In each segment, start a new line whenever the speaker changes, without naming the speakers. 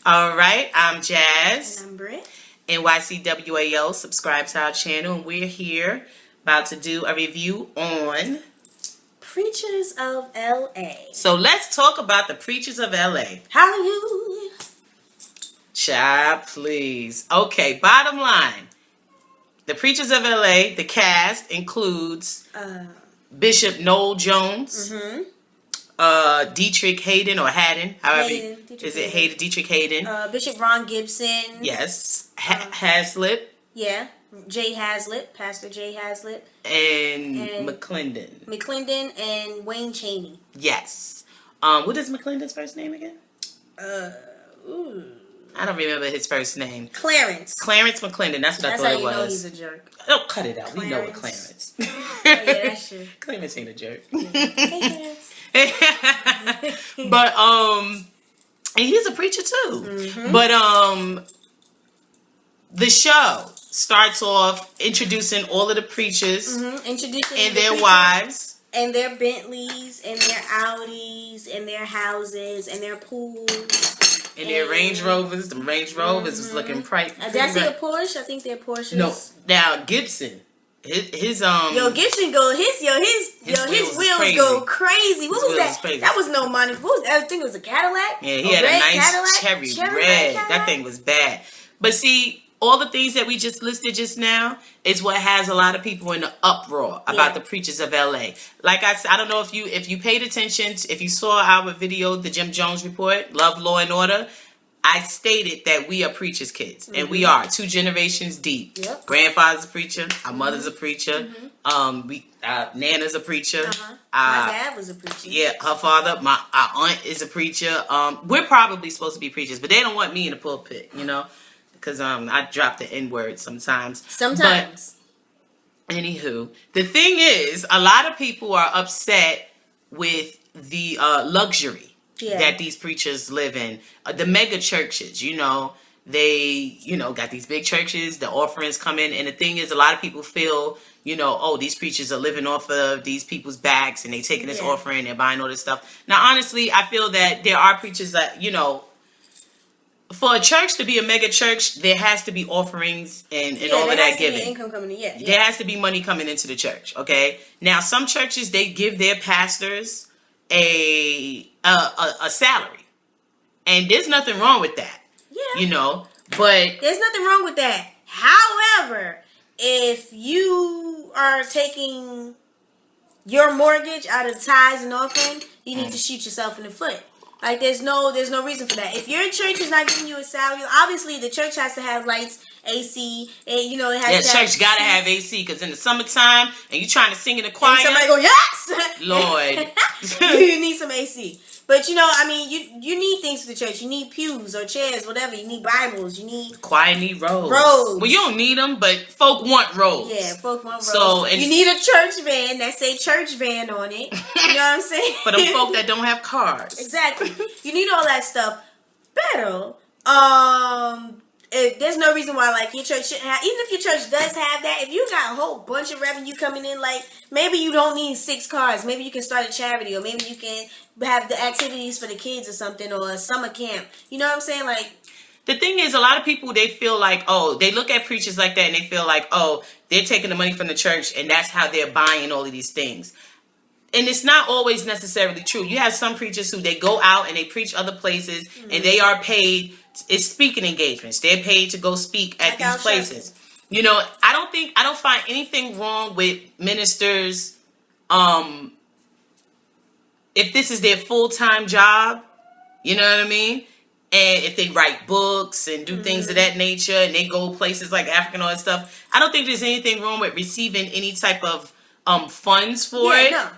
All right, I'm Jazz.
And I'm Britt.
NYCWAO, subscribe to our channel, and we're here about to do a review on
Preachers of LA.
So let's talk about the Preachers of LA.
Hallelujah.
Child, please. Okay, bottom line. The Preachers of LA, the cast includes Bishop Noel Jones, Dietrich Hayden or Haddon, however is it Hayden, Dietrich Hayden,
Bishop Ron Gibson,
yes, Haslip,
yeah, Jay Haslip, Pastor Jay Haslip,
and McClendon,
and Wayne Chaney.
Yes. What is McClendon's first name again? I don't remember his first name.
Clarence
McClendon. That's what I thought it was.
That's how you know he's a jerk.
Don't cut it out.
Clarence.
We know what Clarence.
Oh yeah, that's true.
Clarence ain't a jerk.
Hey, Clarence.
But and he's a preacher too. But the show starts off introducing all of the preachers,
introducing
and their wives,
and their Bentleys, and their Audis, and their houses, and their pools.
And their Range Rovers. The Range Rovers was looking bright.
Did I see a Porsche? I think they're Porsches.
No. Now Gibson, his
Gibson go his wheels go crazy. What was that?
Crazy.
That was no money. What was that? I think it was a Cadillac.
Yeah, he had a nice cherry red. That thing was bad. But see, all the things that we just listed just now is what has a lot of people in the uproar about the Preachers of LA. Like I said, I don't know if you paid attention, if you saw our video, the Jim Jones Report, Love, Law, and Order. I stated that we are preachers' kids, and we are 2 generations deep.
Yep.
Grandfather's a preacher, our mother's a preacher, Nana's a preacher.
My dad was a preacher.
Yeah, her father, our aunt is a preacher. We're probably supposed to be preachers, but they don't want me in the pulpit, you know. Because I drop the N-word sometimes.
Sometimes.
But, anywho, the thing is, a lot of people are upset with the luxury that these preachers live in. The mega churches, they, got these big churches, the offerings come in. And the thing is, a lot of people feel, these preachers are living off of these people's backs and they taking this offering, they're buying all this stuff. Now, honestly, I feel that there are preachers that, for a church to be a mega church, there has to be offerings and all of that giving.
Income coming in,
There has to be money coming into the church, okay? Now, some churches, they give their pastors a salary. And there's nothing wrong with that.
Yeah.
But
there's nothing wrong with that. However, if you are taking your mortgage out of tithes and offering, you need to shoot yourself in the foot. Like, there's no reason for that. If your church is not giving you a salary, obviously the church has to have lights, AC, and it has to have
church gotta have AC, because in the summertime, and you trying to sing in the choir,
and somebody go, yes!
Lord.
You need some AC. But, you need things for the church. You need pews or chairs, whatever. You need Bibles. You need...
Choir need robes. Well, you don't need them, but folk want robes.
Yeah, folk want robes.
So,
you need a church van that say church van on it. You know what I'm saying?
For them folk that don't have cars.
Exactly. You need all that stuff. Pero, there's no reason why, like, your church shouldn't have... Even if your church does have that, if you got a whole bunch of revenue coming in, like, maybe you don't need 6 cars. Maybe you can start a charity, or maybe you can have the activities for the kids or something, or a summer camp. You know what I'm saying? Like,
the thing is, a lot of people, they feel like, they look at preachers like that, and they feel like, they're taking the money from the church, and that's how they're buying all of these things. And it's not always necessarily true. You have some preachers who they go out and they preach other places, and they are paid. It's speaking engagements. They're paid to go speak at these places. I don't find anything wrong with ministers. If this is their full-time job, you know what I mean? And if they write books and do things of that nature, and they go places like Africa and all that stuff, I don't think there's anything wrong with receiving any type of funds for it.
No.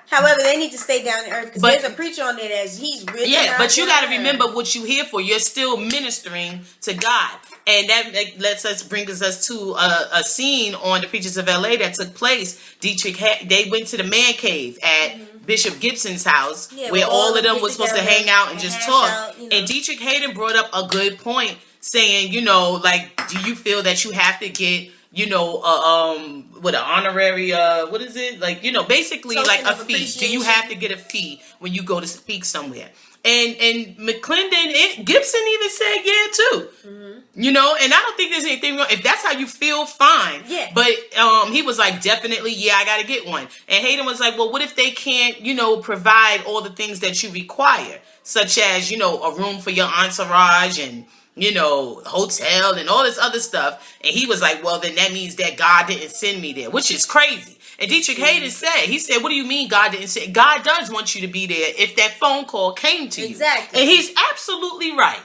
However, they need to stay down to earth, because there's a preacher on there that's he's really
but you got to remember what you're here for. You're still ministering to God, and that brings us to a scene on the Preachers of LA that took place. They went to the man cave at Bishop Gibson's house, where all of them was supposed to hang out and just talk. And Dietrich Hayden brought up a good point, saying, do you feel that you have to get with an honorary, what is it? Like, basically
Token
like a
of
fee. Do you have to get a fee when you go to speak somewhere? And McClendon, Gibson even said yeah too. And I don't think there's anything wrong. If that's how you feel, fine.
Yeah.
But he was like, definitely, yeah, I got to get one. And Hayden was like, well, what if they can't, provide all the things that you require, such as, a room for your entourage and, hotel and all this other stuff. And he was like, well, then that means that God didn't send me there, which is crazy. And Dietrich Hayden said, what do you mean God didn't send? God does want you to be there if that phone call came to you.
Exactly.
And he's absolutely right.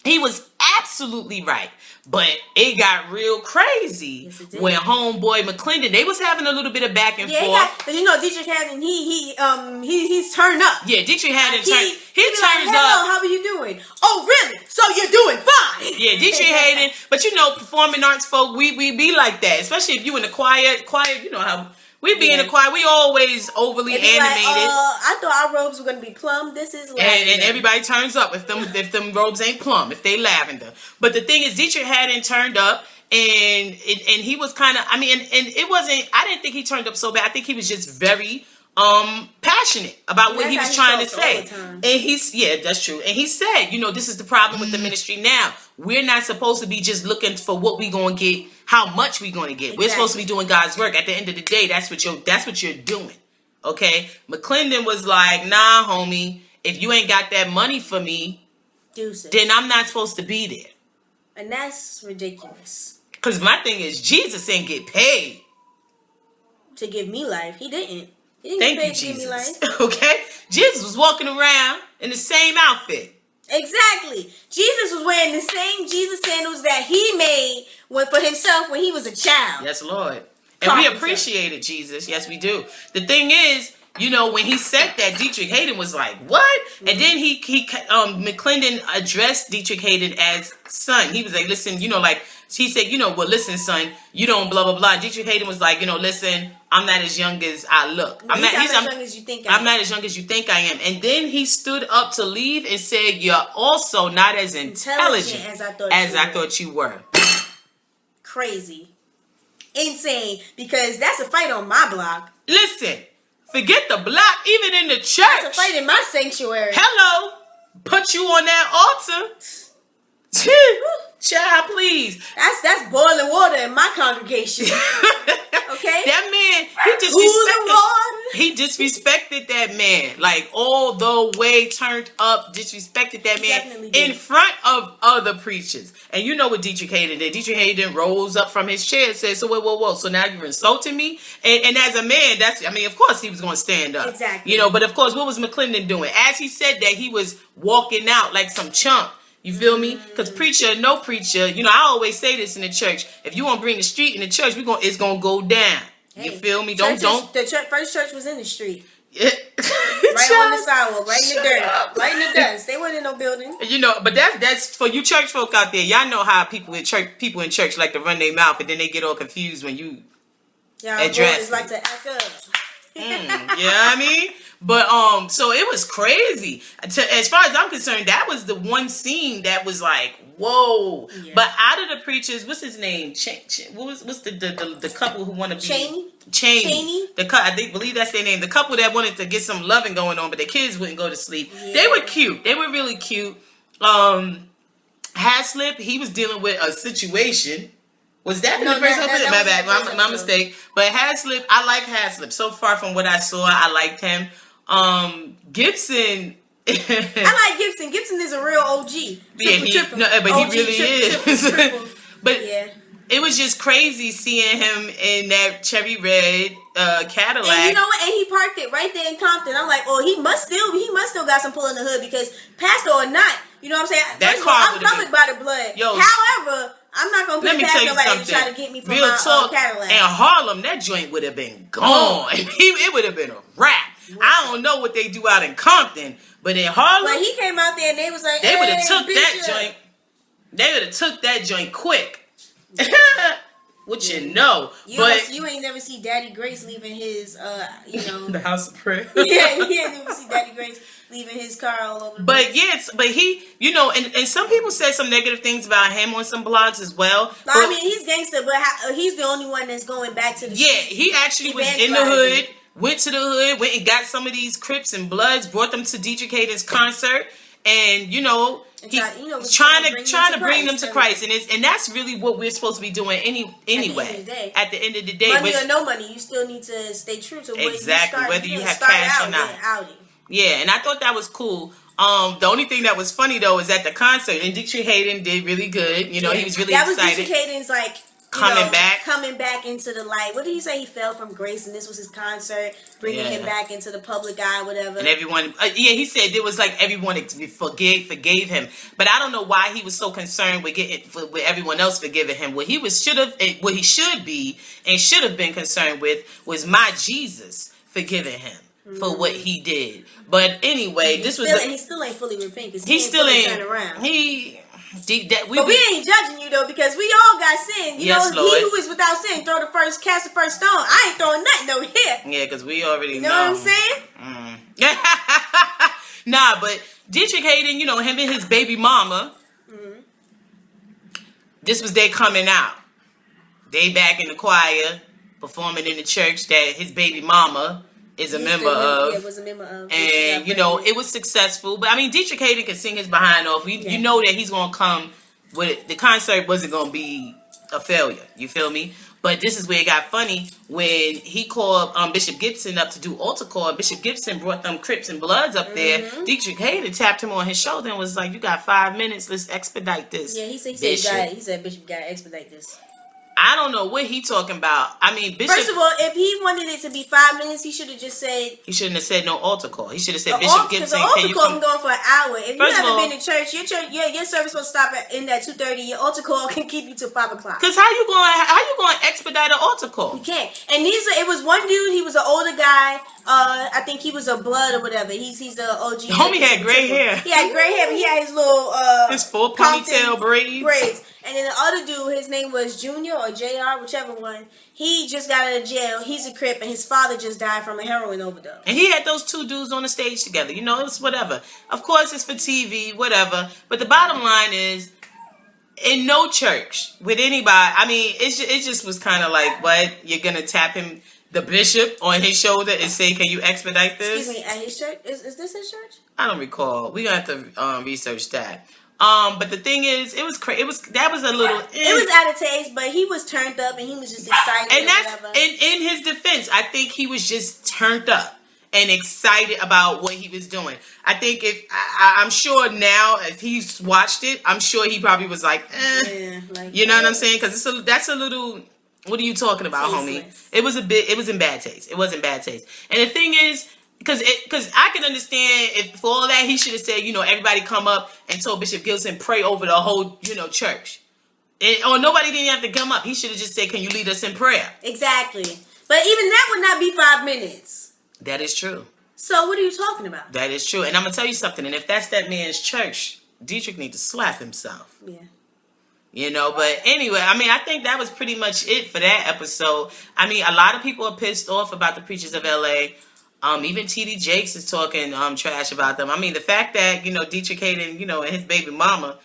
He was absolutely right. But it got real crazy when homeboy McClendon, they was having a little bit of back and forth.
But Dietrich Haddon, he's turned up.
Yeah, Dietrich Haddon he turns
like, hello, how are you doing? Oh, really? So you're doing fine.
Yeah, Dietrich Haddon. But performing arts folk, we be like that. Especially if you in the choir, you know how we be in the choir. We always overly animated.
I thought our robes were gonna be plum. This is lavender.
And everybody turns up if them robes ain't plum, if they lavender. But the thing is, Dietrich Haddon turned up, and he was kind of, and it wasn't. I didn't think he turned up so bad. I think he was just very passionate about what he was trying to say. And that's true. And he said, this is the problem with the ministry now. We're not supposed to be just looking for what we gonna get, how much we gonna get. Exactly. We're supposed to be doing God's work. At the end of the day, that's what you're doing. Okay? McClendon was like, nah, homie, if you ain't got that money for me, then I'm not supposed to be there.
And that's ridiculous.
Because my thing is, Jesus ain't get paid
to give me life. He didn't.
Thank you, Jesus. Okay? Jesus was walking around in the same outfit.
Exactly. Jesus was wearing the same Jesus sandals that he made for himself when he was a child.
Yes, Lord. And we appreciated Jesus. Yes, we do. The thing is, when he said that, Dietrich Hayden was like, what? Mm-hmm. And then McClendon addressed Dietrich Hayden as son. He was like, listen, he said, well, listen, son, you don't blah, blah, blah. Dietrich Hayden was like, listen, I'm not as young as I look. I'm not as young as you think I am. I'm not as young as you think I am. And then he stood up to leave and said, you're also not as intelligent as I thought you were.
Crazy. Insane. Because that's a fight on my block.
Listen, forget the block, even in the church.
That's a fight in my sanctuary.
Hello. Put you on that altar. Child, please.
That's boiling water in my congregation. Okay?
That man, he disrespected that man. Like, all the way turned up, disrespected that man in front of other preachers. And you know what Dietrich Hayden did? Dietrich Hayden rose up from his chair and said, so whoa. So now you're insulting me? And as a man, of course he was going to stand up.
Exactly.
But of course, what was McClendon doing? As he said that, he was walking out like some chump. You feel me? Because preacher, no preacher, I always say this in the church. If you want to bring the street in the church, it's going to go down. Hey, you feel me? Don't.
The first church was in the street. Right on the sidewalk, right in the dirt. Right in the dust. They weren't in no building.
But that's for you church folk out there. Y'all know how people in church like to run their mouth, and then they get all confused when you address.
Boys like to act up.
You know what I mean? But so it was crazy. As far as I'm concerned, that was the one scene that was like, whoa. Yeah. But out of the preachers, what's his name? What's the couple who want to be Cheney? I believe that's their name. The couple that wanted to get some loving going on, but their kids wouldn't go to sleep. Yeah. They were cute. They were really cute. Haslip, he was dealing with a situation. Was that in the first episode? My bad. My mistake. But Haslip, I like Haslip. So far from what I saw, I liked him. Gibson.
I like Gibson. Gibson is a real OG.
He really is. But it was just crazy seeing him in that cherry red Cadillac.
And you know what? And he parked it right there in Compton. I'm like, oh, he must still got some pull in the hood, because pastor or not, you know what I'm saying? I'm covered by the blood. However, I'm not going to put past nobody to try to get me from my Cadillac.
In Harlem, that joint would have been gone. It would have been a wrap. Wow. I don't know what they do out in Compton, but in Harlem,
but he came out there and they was like,
they would have took that joint. They would have took that joint quick. What
you ain't never see Daddy Grace leaving his,
the house of prayer.
Yeah, he ain't never see Daddy Grace leaving his car all over the
But
place.
yes, but he, you know, and some people said some negative things about him on some blogs as well.
No, I mean, he's gangster, but he's the only one that's going back to the
yeah,
streets.
he actually was in the hood, went to the hood, went and got some of these Crips and Bloods, brought them to Dietrich Haden's concert, and you know, he's trying to bring them to Christ, and that's really what we're supposed to be doing anyway. At the end of the day,
money or no money, you still need to stay true to what
exactly,
you
whether you have cash or not. Yeah, and I thought that was cool. The only thing that was funny though is at the concert, and Dietrich Haden did really good. You know, he was really excited.
That was Dietrich Haden's like coming back into the light. What did he say? He fell from grace, and this was his concert, bringing him back into the public eye, whatever. And everyone,
he said it was like everyone forgave him. But I don't know why he was so concerned with with everyone else forgiving him. What he should be and should have been concerned with was my Jesus forgiving him for what he did. But anyway, he
still ain't fully repented. He still ain't turned around.
But
we ain't judging you though, because we all got sin. You know, Lord. He who is without sin, cast the first stone. I ain't throwing nothing over here.
Yeah, because we already know.
You know what I'm saying?
Nah, but Dietrich Haden, you know, him and his baby mama, this was their coming out. They back in the choir, performing in the church that his baby mama was a member of. And, you know, it was successful. But, I mean, Dietrich Haden can sing his behind off. You know that he's going to come with the concert wasn't going to be a failure. You feel me? But this is where it got funny when he called Bishop Gibson up to do altar call. Bishop Gibson brought them Crips and Bloods up there. Dietrich Haden tapped him on his shoulder and was like, you got 5 minutes. Let's expedite this.
Yeah, he said Bishop got to expedite this.
I don't know what he talking about. I mean, Bishop.
First of all, if he wanted it to be 5 minutes, he should have just said.
He shouldn't have said no altar call. He should have said Bishop Gibson.
Because the altar call can go on for an hour. If
First
you haven't been to church, your service will stop in at 2:30. Your altar call can keep you till 5 o'clock.
Because how you going to expedite an altar call?
You can't. And it was one dude. He was an older guy. I think he was a blood or whatever. He's the OG.
The homie had gray hair.
He had gray hair, but he had his little
his full ponytail braids.
And then the other dude, his name was Junior or JR, whichever one. He just got out of jail. He's a Crip, and his father just died from a heroin overdose.
And he had those two dudes on the stage together. You know, it's whatever. Of course, it's for TV, whatever. But the bottom line is, in no church with anybody, I mean, it just was kind of like, what? You're going to tap him, the bishop, on his shoulder and say, can you expedite this?
Excuse me, at his church? Is this his church?
I don't recall. We're going to have to research that. But the thing is, it was crazy. That was a little.
It was out of taste, but he was turned up and he was just excited.
And that's in his defense. I think he was just turned up and excited about what he was doing. I think I'm sure now if he's watched it, I'm sure he probably was like, you know what I'm saying? Because that's a little. What are you talking about,
tasteless.
Homie? It was in bad taste. It wasn't bad taste. And the thing is. Because I can understand if for all that he should have said, you know, everybody come up and told Bishop Gibson pray over the whole, you know, church. Or nobody didn't have to come up. He should have just said, can you lead us in prayer?
Exactly. But even that would not be 5 minutes.
That is true.
So what are you talking about?
That is true. And I'm going to tell you something. And if that's that man's church, Dietrich needs to slap himself.
Yeah.
You know, but anyway, I mean, I think that was pretty much it for that episode. I mean, a lot of people are pissed off about the preachers of L.A., even T.D. Jakes is talking trash about them. I mean, the fact that, you know, Dietrich Haden, you know, and his baby mama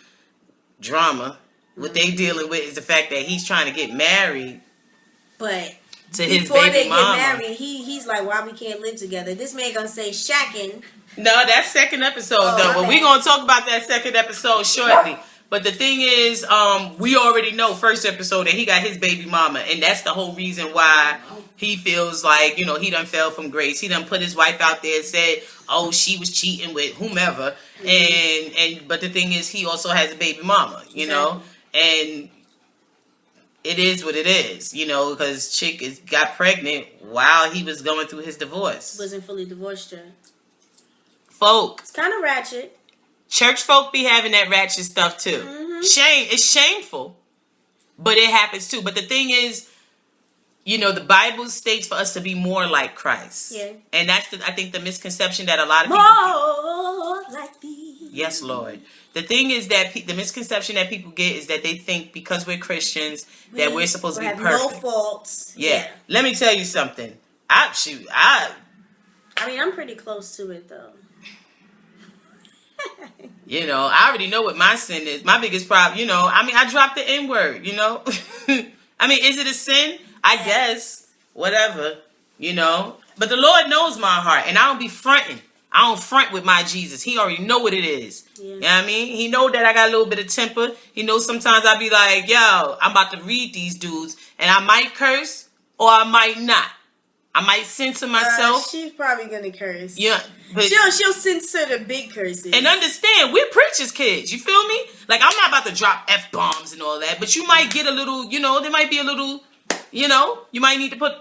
drama, what they dealing with is the fact that he's trying to get married.
But
to his
before
baby
they
mama.
get married, he's like, why we can't live together? This man gonna say shacking.
No, that's second episode though. But we're gonna talk about that second episode shortly. But the thing is, we already know first episode that he got his baby mama, and that's the whole reason why he feels like, you know, he done fell from grace. He done put his wife out there and said, oh, she was cheating with whomever. But the thing is, he also has a baby mama, you know, and it is what it is, you know, because chick got pregnant while he was going through his divorce.
Wasn't fully divorced yet.
Folk.
It's kind of ratchet.
Church folk be having that ratchet stuff too. Mm-hmm. It's shameful, but it happens too. But the thing is, you know, the Bible states for us to be more like Christ.
Yeah. And
that's, I think, the misconception that a lot of people...
More like thee.
Yes, Lord. The thing is that the misconception that people get is that they think because we're Christians that we're supposed to be perfect.
No faults.
Yeah. Let me tell you something.
I mean, I'm pretty close to it, though.
You know, I already know what my sin is. My biggest problem, you know, I mean, I dropped the N-word, you know. I mean, is it a sin? I guess. Whatever, you know. But the Lord knows my heart, and I don't be fronting. I don't front with my Jesus. He already know what it is. Yeah. You know what I mean? He know that I got a little bit of temper. He knows sometimes I be like, yo, I'm about to read these dudes, and I might curse, or I might not. I might censor myself.
She's probably gonna curse.
Yeah, but
she'll censor the big curses.
And understand, we're preachers' kids. You feel me? Like, I'm not about to drop F-bombs and all that, but you might get a little, you know, there might be a little, you know, you might need to put,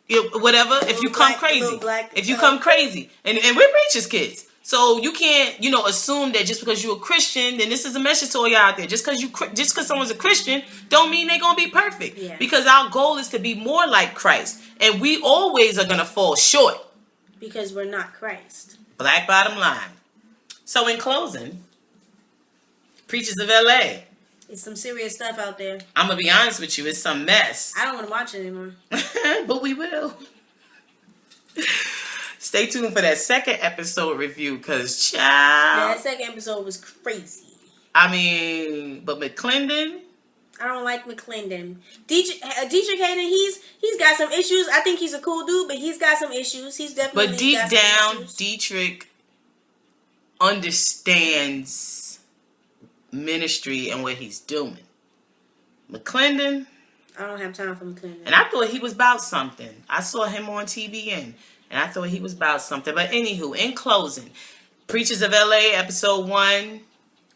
you know, whatever, if you come crazy. If you come crazy. And we're preachers' kids. So you can't, you know, assume that just because you're a Christian, then this is a message to all y'all out there. Just because someone's a Christian, don't mean they're gonna be perfect. Yeah. Because our goal is to be more like Christ, and we always are gonna fall short
because we're not Christ.
Black bottom line. So in closing, Preachers of LA.
It's some serious stuff out there.
I'm gonna be honest with you, it's some mess.
I don't want to watch it anymore.
But we will. Stay tuned for that second episode review, because child.
Yeah, that second episode was crazy.
I mean, but McClendon.
I don't like McClendon. Dietrich Hayden, he's got some issues. I think he's a cool dude, but he's got some issues. He's definitely.
But deep down, Dietrich understands ministry and what he's doing. McClendon.
I don't have time for McClendon.
And I thought he was about something. I saw him on TBN. And I thought he was about something. But anywho, in closing, Preachers of LA episode 1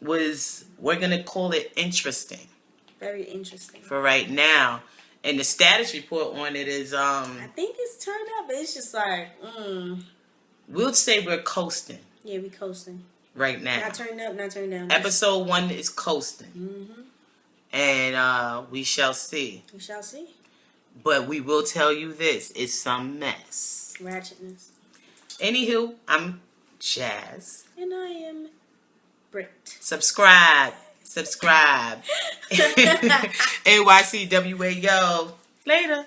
was, we're going to call it interesting.
Very interesting.
For right now. And the status report on it is...
I think it's turned up, but it's just like...
We'll say we're coasting.
Yeah, we coasting.
Right now.
Not turned up, not turned down.
Episode 1 is coasting.
Mm-hmm.
And we shall see.
We shall see.
But we will tell you this. It's some mess.
Ratchetness.
Anywho, I'm Jazz.
And I am Britt.
Subscribe. NYCWAO. Later.